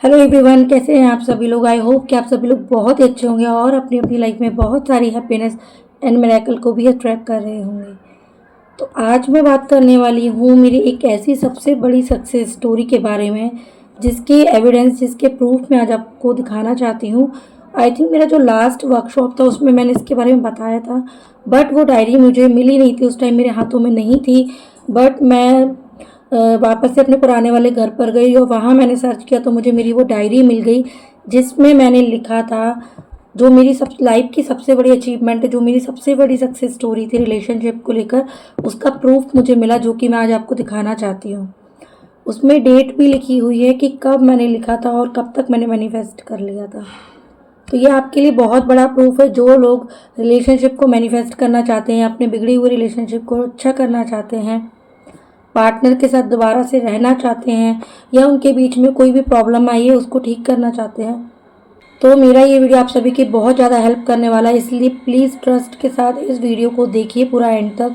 Hello everyone, कैसे हैं आप सभी लोग। आई होप कि आप सभी लोग बहुत ही अच्छे होंगे और अपनी अपनी लाइफ में बहुत सारी हैप्पीनेस एंड मिरेकल को भी अट्रैक्ट कर रहे होंगे। तो आज मैं बात करने वाली हूँ मेरी एक ऐसी सबसे बड़ी सक्सेस स्टोरी के बारे में जिसके एविडेंस, जिसके प्रूफ मैं आज आपको दिखाना चाहती हूँ। आई थिंक मेरा जो लास्ट वर्कशॉप था उसमें मैंने इसके बारे में बताया था, बट वो डायरी मुझे मिली नहीं थी, उस टाइम मेरे हाथों में नहीं थी। बट मैं वापस से अपने पुराने वाले घर पर गई और वहाँ मैंने सर्च किया तो मुझे मेरी वो डायरी मिल गई जिसमें मैंने लिखा था जो मेरी सब लाइफ की सबसे बड़ी अचीवमेंट है, जो मेरी सबसे बड़ी सक्सेस स्टोरी थी रिलेशनशिप को लेकर। उसका प्रूफ मुझे मिला जो कि मैं आज आपको दिखाना चाहती हूँ। उसमें डेट भी लिखी हुई है कि कब मैंने लिखा था और कब तक मैंने मैनिफेस्ट कर लिया था। तो ये आपके लिए बहुत बड़ा प्रूफ है। जो लोग रिलेशनशिप को मैनिफेस्ट करना चाहते हैं, अपने बिगड़ी हुई रिलेशनशिप को अच्छा करना चाहते हैं, पार्टनर के साथ दोबारा से रहना चाहते हैं या उनके बीच में कोई भी प्रॉब्लम आई है उसको ठीक करना चाहते हैं, तो मेरा ये वीडियो आप सभी की बहुत ज़्यादा हेल्प करने वाला है। इसलिए प्लीज़ ट्रस्ट के साथ इस वीडियो को देखिए पूरा एंड तक,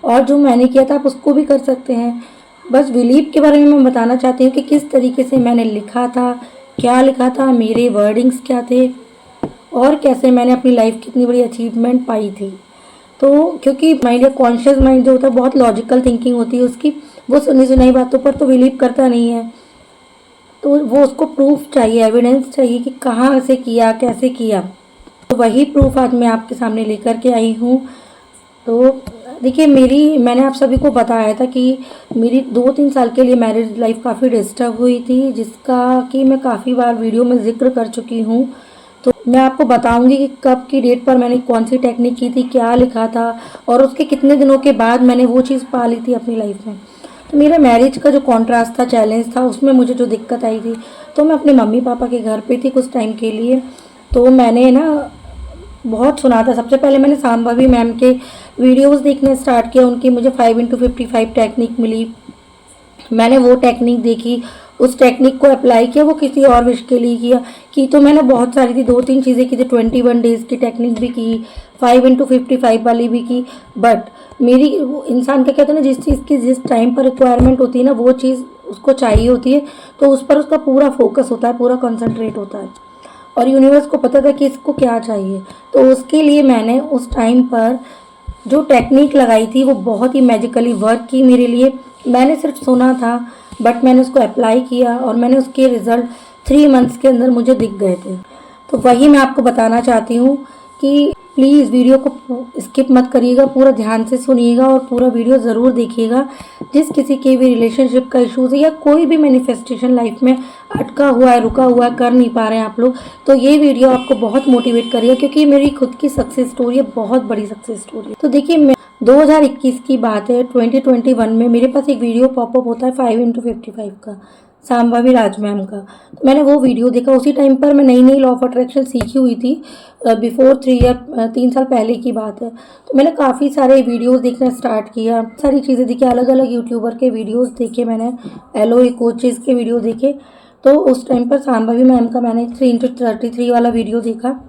और जो मैंने किया था आप उसको भी कर सकते हैं। बस बिलीव के बारे में मैं बताना चाहती हूँ कि किस तरीके से मैंने लिखा था, क्या लिखा था, मेरे वर्डिंग्स क्या थे और कैसे मैंने अपनी लाइफ की इतनी बड़ी अचीवमेंट पाई थी। तो क्योंकि माइंड या कॉन्शियस माइंड जो होता है बहुत लॉजिकल थिंकिंग होती है उसकी, वो सुनी सुनाई बातों पर तो बिलीव करता नहीं है। तो वो उसको प्रूफ चाहिए, एविडेंस चाहिए कि कहाँ से किया, कैसे किया। तो वही प्रूफ आज मैं आपके सामने लेकर के आई हूँ। तो देखिए, मैंने आप सभी को बताया था कि मेरी 2-3 साल के लिए मैरिज लाइफ काफ़ी डिस्टर्ब हुई थी, जिसका कि मैं काफ़ी बार वीडियो में जिक्र कर चुकी हूँ। तो मैं आपको बताऊंगी कि कब की डेट पर मैंने कौन सी टेक्निक की थी, क्या लिखा था और उसके कितने दिनों के बाद मैंने वो चीज़ पा ली थी अपनी लाइफ में। तो मेरा मैरिज का जो कॉन्ट्रास्ट था, चैलेंज था, उसमें मुझे जो दिक्कत आई थी, तो मैं अपने मम्मी पापा के घर पे थी कुछ टाइम के लिए। तो मैंने ना बहुत सुना था। सबसे पहले मैंने सांभवी मैम के वीडियोस देखने स्टार्ट किया। उनकी मुझे 5x55 टेक्निक मिली, मैंने वो टेक्निक देखी, उस टेक्निक को अप्लाई किया, वो किसी और विश के लिए किया की। तो मैंने बहुत सारी थी, 2-3 चीज़ें की थी। 21 डेज़ की टेक्निक भी की, 5x55 वाली भी की। बट मेरी वो इंसान का कहते हैं ना, जिस चीज़ की जिस टाइम पर रिक्वायरमेंट होती है ना, वो चीज़ उसको चाहिए होती है, तो उस पर उसका पूरा फोकस होता है, पूरा कंसंट्रेट होता है। और यूनिवर्स को पता था कि इसको क्या चाहिए, तो उसके लिए मैंने उस टाइम पर जो टेक्निक लगाई थी वो बहुत ही मैजिकली वर्क की मेरे लिए। मैंने सिर्फ सुना था, बट मैंने उसको अप्लाई किया और मैंने उसके रिज़ल्ट 3 मंथ्स के अंदर मुझे दिख गए थे। तो वही मैं आपको बताना चाहती हूँ कि प्लीज़ वीडियो को स्किप मत करिएगा, पूरा ध्यान से सुनिएगा और पूरा वीडियो ज़रूर देखिएगा। जिस किसी के भी रिलेशनशिप का इशूज़ है या कोई भी मैनिफेस्टेशन लाइफ में अटका हुआ है, रुका हुआ है, कर नहीं पा रहे हैं आप लोग, तो ये वीडियो आपको बहुत मोटिवेट करेगा, क्योंकि मेरी खुद की सक्सेस स्टोरी है, बहुत बड़ी सक्सेस स्टोरी है। तो देखिए, मैं 2021 की बात है, 2021 में मेरे पास एक वीडियो पॉपअप होता है 5x55 का, सांभवी राज मैम का। तो मैंने वो वीडियो देखा। उसी टाइम पर मैं नई नई लॉ ऑफ अट्रैक्शन सीखी हुई थी, बिफोर 3 साल पहले की बात है। तो मैंने काफ़ी सारे वीडियोस देखना स्टार्ट किया, सारी चीज़ें देखी, अलग अलग यूट्यूबर के वीडियोस देखे मैंने, एलओए कोचेज़ के वीडियो देखे। तो उस टाइम पर सांभवी मैम का मैंने 3x33 वाला वीडियो देखा,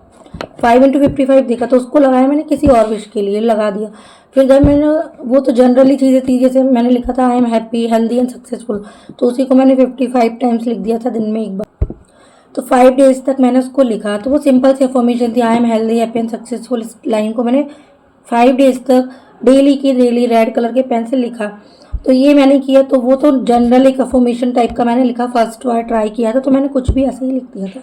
5x55 देखा, तो उसको लगाया मैंने किसी और विश के लिए, लगा दिया। फिर जब मैंने, वो तो जनरली चीज़ें थी, जैसे मैंने लिखा था I am happy, healthy and successful, तो उसी को मैंने 55 टाइम्स लिख दिया था दिन में एक बार। तो 5 डेज तक मैंने उसको लिखा। तो वो सिंपल सी अफर्मेशन थी, I am healthy, happy and successful. इस लाइन को मैंने 5 डेज तक डेली की डेली रेड कलर के पेन से लिखा। तो ये मैंने किया। तो वो तो जनरल एक अफर्मेशन टाइप का मैंने लिखा, फर्स्ट बार ट्राई किया था, तो मैंने कुछ भी ऐसे ही लिख दिया था।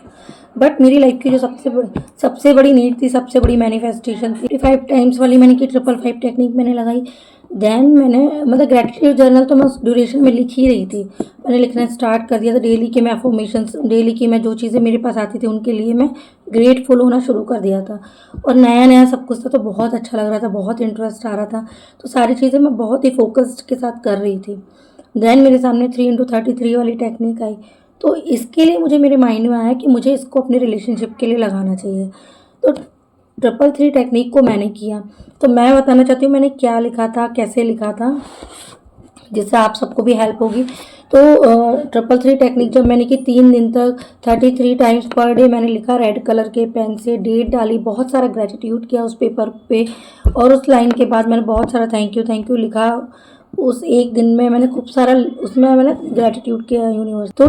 बट मेरी लाइफ की जो सबसे बड़ी नीड थी, सबसे बड़ी मैनिफेस्टेशन थी, 5 टाइम्स वाली मैंने की, 555 टेक्निक मैंने लगाई। देन मैंने मतलब ग्रेटिट्यूड जर्नल तो मैं उस ड्यूरेशन में लिख ही रही थी, मैंने लिखना स्टार्ट कर दिया था। डेली के मैं अफर्मेशंस, डेली की मैं जो चीज़ें मेरे पास आती थी उनके लिए मैं ग्रेटफुल होना शुरू कर दिया था। और नया नया सब कुछ था, तो बहुत अच्छा लग रहा था, बहुत इंटरेस्ट आ रहा था, तो सारी चीज़ें मैं बहुत ही फोकस्ड के साथ कर रही थी। देन मेरे सामने 3x33 वाली टेक्निक आई। तो इसके लिए मुझे मेरे माइंड में आया कि मुझे इसको अपने रिलेशनशिप के लिए लगाना चाहिए। तो 333 टेक्निक को मैंने किया। तो मैं बताना चाहती हूँ मैंने क्या लिखा था, कैसे लिखा था, जिससे आप सबको भी हेल्प होगी। तो 333 टेक्निक जब मैंने की, 3 दिन तक 33 टाइम्स पर डे मैंने लिखा रेड कलर के पेन से, डेट डाली, बहुत सारा ग्रेटिट्यूड किया उस पेपर पे, और उस लाइन के बाद मैंने बहुत सारा थैंक यू लिखा। उस एक दिन में मैंने खूब सारा उसमें मैंने ग्रेटिट्यूड किया यूनिवर्स। तो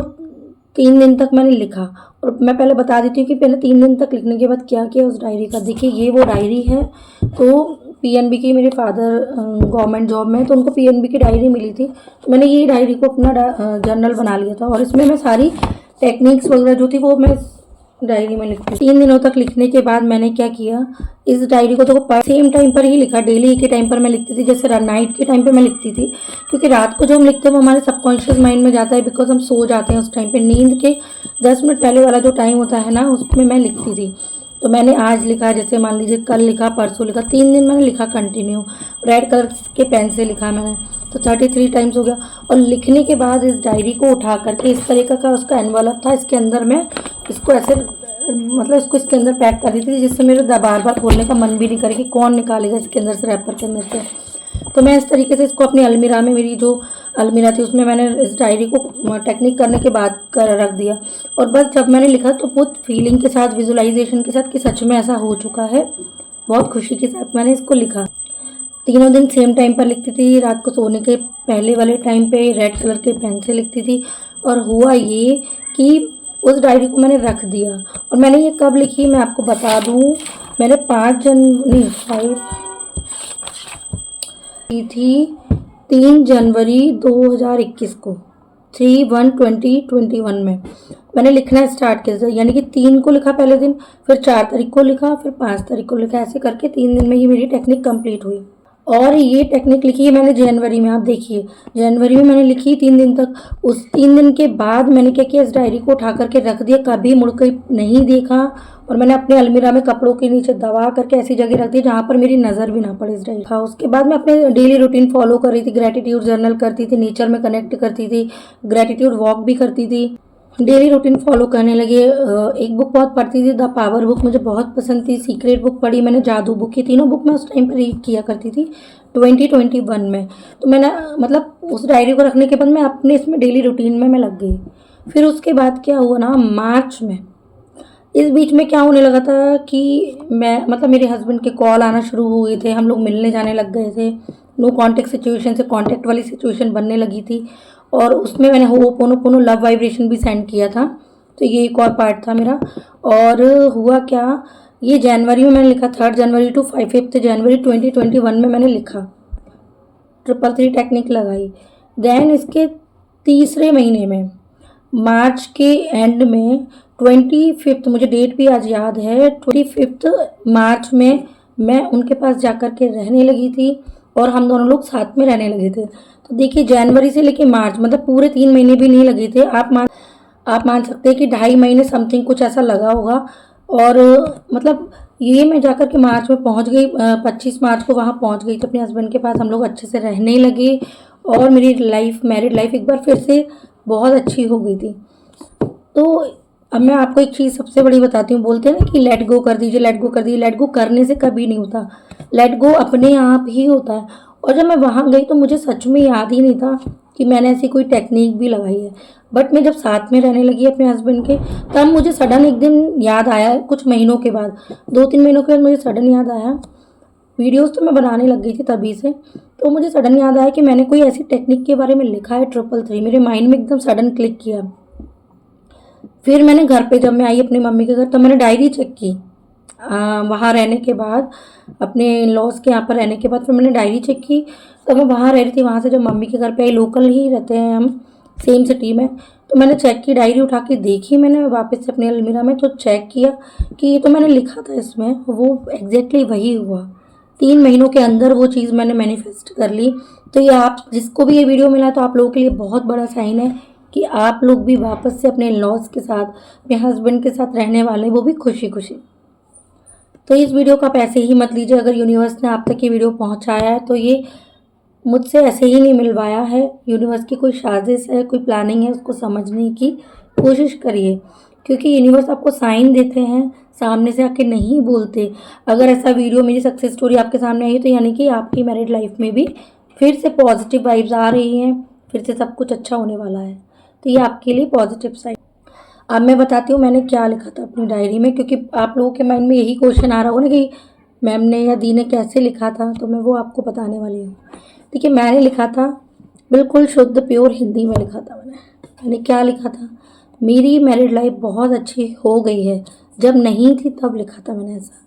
3 दिन तक मैंने लिखा। और मैं पहले बता देती हूँ कि पहले 3 दिन तक लिखने के बाद क्या किया उस डायरी का। देखिए ये वो डायरी है। तो पीएनबी की, मेरे फादर गवर्नमेंट जॉब में है तो उनको पीएनबी की डायरी मिली थी, तो मैंने ये डायरी को अपना जर्नल बना लिया था। और इसमें मैं सारी टेक्निक्स वगैरह जो थी वो मैं डायरी में लिखती। 3 दिनों तक लिखने के बाद मैंने क्या किया, इस डायरी को तो सेम टाइम पर ही लिखा, डेली के टाइम पर मैं लिखती थी। जैसे नाइट के टाइम पे मैं लिखती थी, क्योंकि रात को जो हम लिखते हैं वो हमारे सबकॉन्शियस माइंड में जाता है, बिकॉज हम सो जाते हैं उस टाइम पे। नींद के 10 मिनट पहले वाला जो टाइम होता है ना, उसमें मैं लिखती थी। तो मैंने आज लिखा, जैसे मान लीजिए कल लिखा, परसों लिखा, 3 दिन मैंने लिखा कंटिन्यू। रेड कलर के पेन से लिखा मैंने, तो 33 टाइम्स हो गया। और लिखने के बाद इस डायरी को उठा करके, इस तरीके का उसका एनवलप था, इसके अंदर मैं इसको ऐसे मतलब इसको इसके अंदर पैक कर दी थी, जिससे मेरे बार बार खोलने का मन भी नहीं करे कि कौन निकालेगा इसके अंदर से, रैपर के अंदर से। तो मैं इस तरीके से इसको अपनी अलमीरा में, मेरी जो अलमीरा थी उसमें मैंने इस डायरी को टेक्निक करने के बाद कर रख दिया। और बस जब मैंने लिखा तो बहुत फीलिंग के साथ, विजुअलाइजेशन के साथ कि सच में ऐसा हो चुका है, बहुत खुशी के साथ मैंने इसको लिखा। तीनों दिन सेम टाइम पर लिखती थी, रात को सोने के पहले वाले टाइम पे रेड कलर के पेन से लिखती थी। और हुआ ये कि उस डायरी को मैंने रख दिया। और मैंने ये कब लिखी मैं आपको बता दूं, मैंने 5 थी 3 जनवरी 2021 को, 3/1/2021 में मैंने लिखना स्टार्ट किया था। यानी कि 3 को लिखा पहले दिन, फिर 4 तारीख को लिखा, फिर 5 तारीख को लिखा। ऐसे करके 3 दिन में ही मेरी टेक्निक कंप्लीट हुई। और ये टेक्निक लिखी है मैंने जनवरी में। आप देखिए जनवरी में मैंने लिखी 3 दिन तक। उस 3 दिन के बाद मैंने क्या किया, इस डायरी को उठा करके रख दिया, कभी मुड़ कर नहीं देखा। और मैंने अपने अलमीरा में कपड़ों के नीचे दबा करके ऐसी जगह रख दी जहाँ पर मेरी नज़र भी ना पड़े इस डायरी का। उसके बाद मैं अपने डेली रूटीन फॉलो कर रही थी, ग्रेटिट्यूड जर्नल करती थी, नेचर में कनेक्ट करती थी, ग्रेटिट्यूड वॉक भी करती थी, डेली रूटीन फॉलो करने लगे। एक बुक बहुत पढ़ती थी, द पावर बुक, मुझे बहुत पसंद थी। सीक्रेट बुक पढ़ी मैंने, जादू बुक, की तीनों बुक मैं उस टाइम पर रीड किया करती थी 2021 में। तो मैंने मतलब उस डायरी को रखने के बाद मैं अपने इसमें डेली रूटीन में मैं लग गई। फिर उसके बाद क्या हुआ ना, मार्च में, इस बीच में क्या होने लगा था कि मैं मतलब मेरे हस्बैंड के कॉल आना शुरू हो गए थे, हम लोग मिलने जाने लग गए थे। नो कांटेक्ट सिचुएशन से कांटेक्ट वाली सिचुएशन बनने लगी थी। और उसमें मैंने होपोनोपोनो लव वाइब्रेशन भी सेंड किया था, तो ये एक और पार्ट था मेरा। और हुआ क्या, ये जनवरी में मैंने लिखा, 3 जनवरी टू 5 जनवरी 2021 में मैंने लिखा, 333 टेक्निक लगाई। देन इसके तीसरे महीने में, मार्च के एंड में 25, मुझे डेट भी आज याद है, 25 मार्च में मैं उनके पास जाकर के रहने लगी थी और हम दोनों लोग साथ में रहने लगे थे। तो देखिए जनवरी से लेके मार्च, मतलब पूरे 3 महीने भी नहीं लगे थे। आप मान सकते हैं कि 2.5 महीने समथिंग कुछ ऐसा लगा होगा। और मतलब ये मैं जाकर के मार्च में पहुंच गई, 25 मार्च को वहाँ पहुंच गई थी अपने हस्बैंड के पास। हम लोग अच्छे से रहने लगे और मेरी लाइफ, मैरिड लाइफ एक बार फिर से बहुत अच्छी हो गई थी। तो अब मैं आपको एक चीज़ सबसे बड़ी बताती हूँ, बोलते हैं ना कि लेट गो कर दीजिए, लेट गो कर दीजिए। लेट गो करने से कभी नहीं होता, लेट गो अपने आप ही होता है। और जब मैं वहाँ गई तो मुझे सच में याद ही नहीं था कि मैंने ऐसी कोई टेक्निक भी लगाई है। बट मैं जब साथ में रहने लगी अपने हस्बैंड के, तब मुझे सडन एक दिन याद आया, कुछ महीनों के बाद, 2-3 महीनों के बाद मुझे सडन याद आया। वीडियोस तो मैं बनाने लग गई थी तभी से, तो मुझे सडन याद आया कि मैंने कोई ऐसी टेक्निक के बारे में लिखा है 333। मेरे माइंड में एकदम सडन क्लिक किया। फिर मैंने घर पे, जब मैं आई अपनी मम्मी के घर, तब मैंने डायरी चेक की। वहाँ रहने के बाद, अपने लॉज के यहाँ पर रहने के बाद फिर मैंने डायरी चेक की। तो मैं वहाँ रह रही थी, वहाँ से जब मम्मी के घर पे आई, लोकल ही रहते हैं हम, सेम सिटी में, तो मैंने चेक की, डायरी उठा के देखी मैंने वापस से अपने अलमीरा में, तो चेक किया कि ये तो मैंने लिखा था इसमें, वो एग्जैक्टली वही हुआ। 3 महीनों के अंदर वो चीज़ मैंने मैनिफेस्ट कर ली। तो ये आप जिसको भी ये वीडियो मिला तो आप लोगों के लिए बहुत बड़ा साइन है कि आप लोग भी वापस से अपने लॉज के साथ, अपने हस्बैंड के साथ रहने वाले, वो भी खुशी खुशी। तो इस वीडियो को आप ऐसे ही मत लीजिए। अगर यूनिवर्स ने आप तक ये वीडियो पहुंचाया है तो ये मुझसे ऐसे ही नहीं मिलवाया है, यूनिवर्स की कोई साजिश है, कोई प्लानिंग है, उसको समझने की कोशिश करिए। क्योंकि यूनिवर्स आपको साइन देते हैं, सामने से आके नहीं बोलते। अगर ऐसा वीडियो, मेरी सक्सेस स्टोरी आपके सामने आई तो यानी कि आपकी मैरिड लाइफ में भी फिर से पॉजिटिव वाइब्स आ रही हैं, फिर से सब कुछ अच्छा होने वाला है। तो ये आपके लिए पॉजिटिव साइड। अब मैं बताती हूँ मैंने क्या लिखा था अपनी डायरी में, क्योंकि आप लोगों के माइंड में यही क्वेश्चन आ रहा होगा ना कि मैम ने या दी ने कैसे लिखा था, तो मैं वो आपको बताने वाली हूँ। देखिए मैंने लिखा था बिल्कुल शुद्ध प्योर हिंदी में लिखा था। मैंने क्या लिखा था, मेरी मैरिड लाइफ बहुत अच्छी हो गई है। जब नहीं थी तब लिखा था मैंने ऐसा।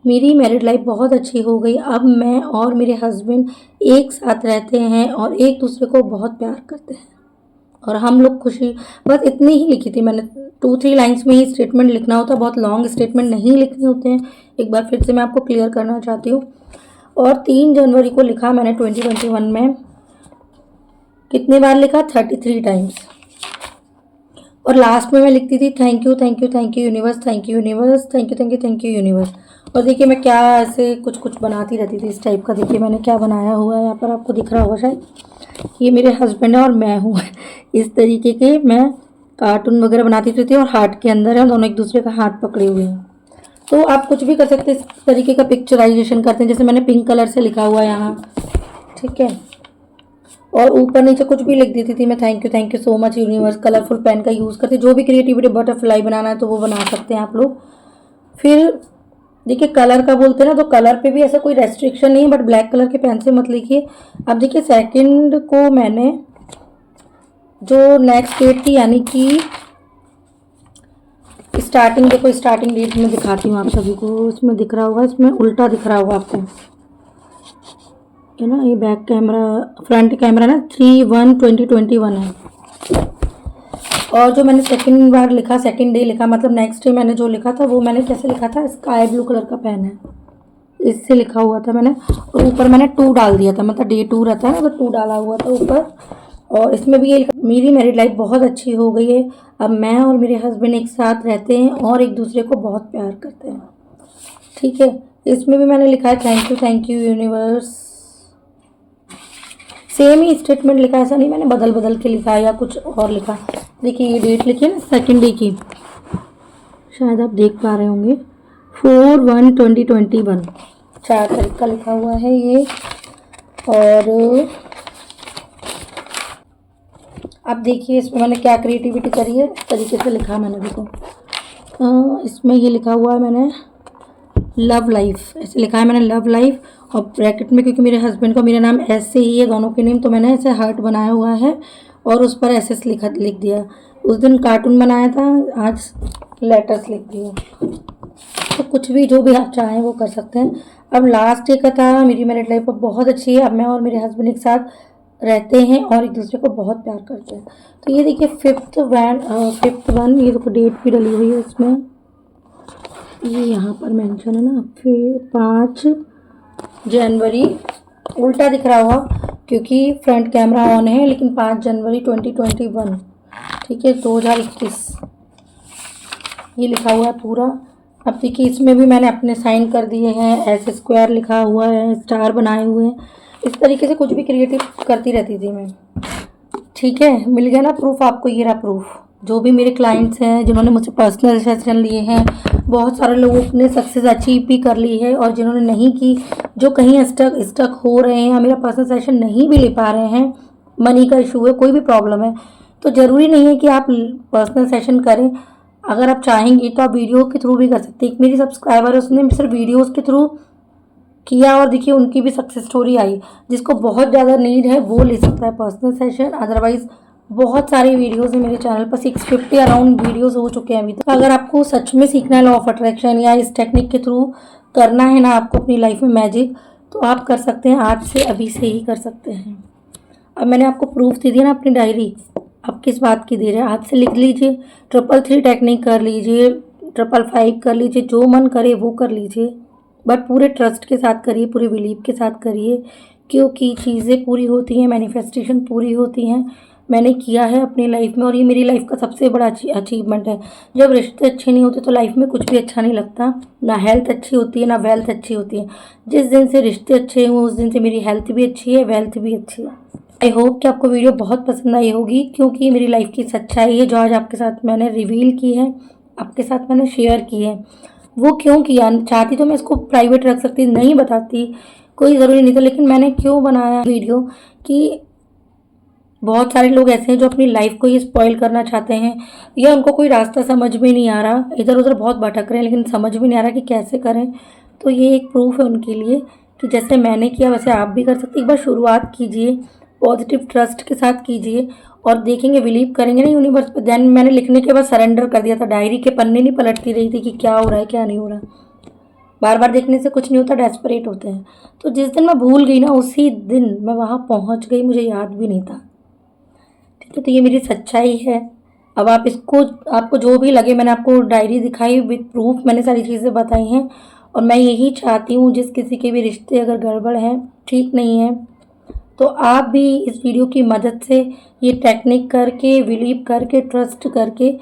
मेरी मैरिड लाइफ बहुत अच्छी हो गई। अब मैं और मेरे हस्बैंड एक साथ रहते हैं और एक दूसरे को बहुत प्यार करते हैं और हम लोग खुशी। बस इतनी ही लिखी थी मैंने। 2-3 लाइन्स में ही स्टेटमेंट लिखना होता है, बहुत लॉन्ग स्टेटमेंट नहीं लिखने होते हैं। एक बार फिर से मैं आपको क्लियर करना चाहती हूँ। और 3 जनवरी को लिखा मैंने 2021 में। कितनी बार लिखा? 33 टाइम्स। और लास्ट में मैं लिखती थी thank you thank you thank you universe, thank you universe, thank you thank you thank you universe. और देखिए मैं क्या ऐसे कुछ कुछ बनाती रहती थी इस टाइप का। देखिए मैंने क्या बनाया हुआ है, यहाँ पर आपको दिख रहा होगा शायद। ये मेरे हस्बैंड है और मैं हूँ। इस तरीके के मैं कार्टून वगैरह बनाती रहती थी और हार्ट के अंदर है, दोनों एक दूसरे का हाथ पकड़े हुए हैं। तो आप कुछ भी कर सकते हैं, इस तरीके का पिक्चराइजेशन करते हैं। जैसे मैंने पिंक कलर से लिखा हुआ है यहाँ, ठीक है। और ऊपर नीचे कुछ भी लिख देती थी मैं, thank you so much universe. Colourful pen का यूज़ करती, जो भी क्रिएटिविटी, बटरफ्लाई बनाना है तो वो बना सकते हैं आप लोग। फिर देखिए कलर का बोलते हैं ना, तो कलर पे भी ऐसा कोई रेस्ट्रिक्शन नहीं है, बट ब्लैक कलर के पेन से मत लिखिए। अब देखिए सेकंड को मैंने जो नेक्स्ट डेट थी, यानी कि स्टार्टिंग, देखो स्टार्टिंग डेट में दिखाती हूँ आप सभी को। इसमें दिख रहा होगा, इसमें उल्टा दिख रहा होगा आपको, है ना। ये बैक कैमरा, फ्रंट कैमरा ना 3/1/2021 है। और जो मैंने सेकंड बार लिखा, सेकंड डे लिखा, मतलब नेक्स्ट डे मैंने जो लिखा था वो मैंने कैसे लिखा था, स्काई ब्लू कलर का पेन है, इससे लिखा हुआ था मैंने। और ऊपर मैंने 2 डाल दिया था, मतलब डे 2 रहता है ना, तो 2 डाला हुआ था ऊपर। और इसमें भी ये लिखा, मेरी मैरिड लाइफ बहुत अच्छी हो गई है। अब मैं और मेरे हस्बैंड एक साथ रहते हैं और एक दूसरे को बहुत प्यार करते हैं, ठीक है। इसमें भी मैंने लिखा है thank you universe. Same he statement लिखा है, ऐसा नहीं मैंने बदल बदल के लिखा है या कुछ और लिखा। देखिए ये डेट लिखी है ना सेकंड डे की, शायद आप देख पा रहे होंगे, 4/1/2021, 4 तारीख का लिखा हुआ है ये। और अब देखिए इसमें मैंने क्या क्रिएटिविटी करी है, इस तरीके से लिखा मैंने। देखो इसमें ये लिखा हुआ है मैंने लव लाइफ, ऐसे लिखा है मैंने लव लाइफ। और ब्रैकेट में, क्योंकि मेरे हस्बैंड का मेरा नाम ऐसे ही है, दोनों के नेम, तो मैंने ऐसे हार्ट बनाया हुआ है और उस पर ऐसे लिख दिया। उस दिन कार्टून बनाया था, आज लेटर्स लिख दिए। तो कुछ भी जो भी आप चाहें वो कर सकते हैं। अब लास्ट डे का था, मेरी मैरिड लाइफ बहुत अच्छी है। अब मैं और मेरे हस्बैंड एक साथ रहते हैं और एक दूसरे को बहुत प्यार करते हैं। तो ये देखिए 5th 1, ये देखो डेट भी डली हुई है इसमें, ये यहाँ पर मेंशन है ना। फिर 5 जनवरी, उल्टा दिख रहा होगा क्योंकि फ्रंट कैमरा ऑन है, लेकिन 5 जनवरी 2021, ठीक है, 2021 ये लिखा हुआ है पूरा। अब देखिए इसमें भी मैंने अपने साइन कर दिए हैं, ऐसे स्क्वायर लिखा हुआ है, स्टार बनाए हुए हैं। इस तरीके से कुछ भी क्रिएटिव करती रहती थी मैं, ठीक है। मिल गया ना प्रूफ आपको, ये रहा प्रूफ। जो भी मेरे क्लाइंट्स हैं जिन्होंने मुझसे पर्सनल सेशन लिए हैं, बहुत सारे लोगों ने सक्सेस अचीव भी कर ली है, और जिन्होंने नहीं की, जो कहीं स्टक हो रहे हैं या मेरा पर्सनल सेशन नहीं भी ले पा रहे हैं, मनी का इशू है, कोई भी प्रॉब्लम है, तो ज़रूरी नहीं है कि आप पर्सनल सेशन करें। अगर आप चाहेंगी तो आप वीडियो के थ्रू भी कर सकते हैं। एक मेरी सब्सक्राइबर है, उसने सिर्फ वीडियोज़ के थ्रू किया और देखिए उनकी भी सक्सेस स्टोरी आई। जिसको बहुत ज़्यादा नीड है वो ले सकता है पर्सनल सेशन, अदरवाइज बहुत सारी वीडियोस हैं मेरे चैनल पर, 650 अराउंड वीडियोस हो चुके हैं अभी तक। अगर आपको सच में सीखना है लॉ ऑफ अट्रैक्शन या इस टेक्निक के थ्रू करना है ना आपको अपनी लाइफ में मैजिक, तो आप कर सकते हैं, आज से अभी से ही कर सकते हैं। अब मैंने आपको प्रूफ दे दिया ना अपनी डायरी, आप किस बात की दे रहे हैं, आज से लिख लीजिए। 333 टेक्निक कर लीजिए, 555 कर लीजिए, जो मन करे वो कर लीजिए, बट पूरे ट्रस्ट के साथ करिए, पूरे बिलीव के साथ करिए, क्योंकि चीज़ें पूरी होती हैं, मैनिफेस्टेशन पूरी होती हैं। मैंने किया है अपनी लाइफ में और ये मेरी लाइफ का सबसे बड़ा अचीवमेंट है। जब रिश्ते अच्छे नहीं होते तो लाइफ में कुछ भी अच्छा नहीं लगता, ना हेल्थ अच्छी होती है ना वेल्थ अच्छी होती है। जिस दिन से रिश्ते अच्छे हुए उस दिन से मेरी हेल्थ भी अच्छी है, वेल्थ भी अच्छी है। आई होप कि आपको वीडियो बहुत पसंद आई होगी, क्योंकि मेरी लाइफ की सच्चाई है जो आज आपके साथ मैंने रिवील की है, आपके साथ मैंने शेयर की है। वो क्यों किया, चाहती तो मैं इसको प्राइवेट रख सकती, नहीं बताती, कोई ज़रूरी नहीं था, लेकिन मैंने क्यों बनाया वीडियो कि बहुत सारे लोग ऐसे हैं जो अपनी लाइफ को ये स्पॉइल करना चाहते हैं, या उनको कोई रास्ता समझ में नहीं आ रहा, इधर उधर बहुत भटक रहे हैं लेकिन समझ में नहीं आ रहा कि कैसे करें। तो ये एक प्रूफ है उनके लिए कि जैसे मैंने किया वैसे आप भी कर सकते। एक बार शुरुआत कीजिए, पॉजिटिव ट्रस्ट के साथ कीजिए और देखेंगे, बिलीव करेंगे ना यूनिवर्स पे। देन मैंने लिखने के बाद सरेंडर कर दिया था, डायरी के पन्ने नहीं पलटती रही थी कि क्या हो रहा है क्या नहीं हो रहा। बार बार देखने से कुछ नहीं होता, डेस्परेट होते हैं। तो जिस दिन मैं भूल गई ना, उसी दिन मैं वहाँ पहुँच गई, मुझे याद भी नहीं था। ठीक है, तो ये मेरी सच्चाई है। अब आप इसको, आपको जो भी लगे, मैंने आपको डायरी दिखाई विद प्रूफ, मैंने सारी चीज़ें बताई हैं। और मैं यही चाहती हूँ, जिस किसी के भी रिश्ते अगर गड़बड़ हैं, ठीक नहीं है, तो आप भी इस वीडियो की मदद से ये टेक्निक करके, बिलीव करके, ट्रस्ट करके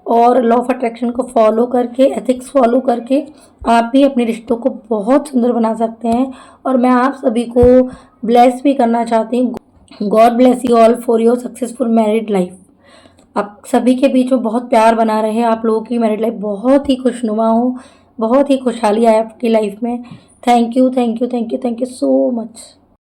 और लॉ ऑफ अट्रैक्शन को फॉलो करके, एथिक्स फॉलो करके आप भी अपने रिश्तों को बहुत सुंदर बना सकते हैं। और मैं आप सभी को ब्लेस भी करना चाहती हूँ। God bless you all for your successful married life. आप सभी के बीच में बहुत प्यार बना रहे, आप लोगों की मैरिड लाइफ बहुत ही खुशनुमा हो, बहुत ही खुशहाली आए आपकी लाइफ में। Thank you, thank you, thank you, thank you so much.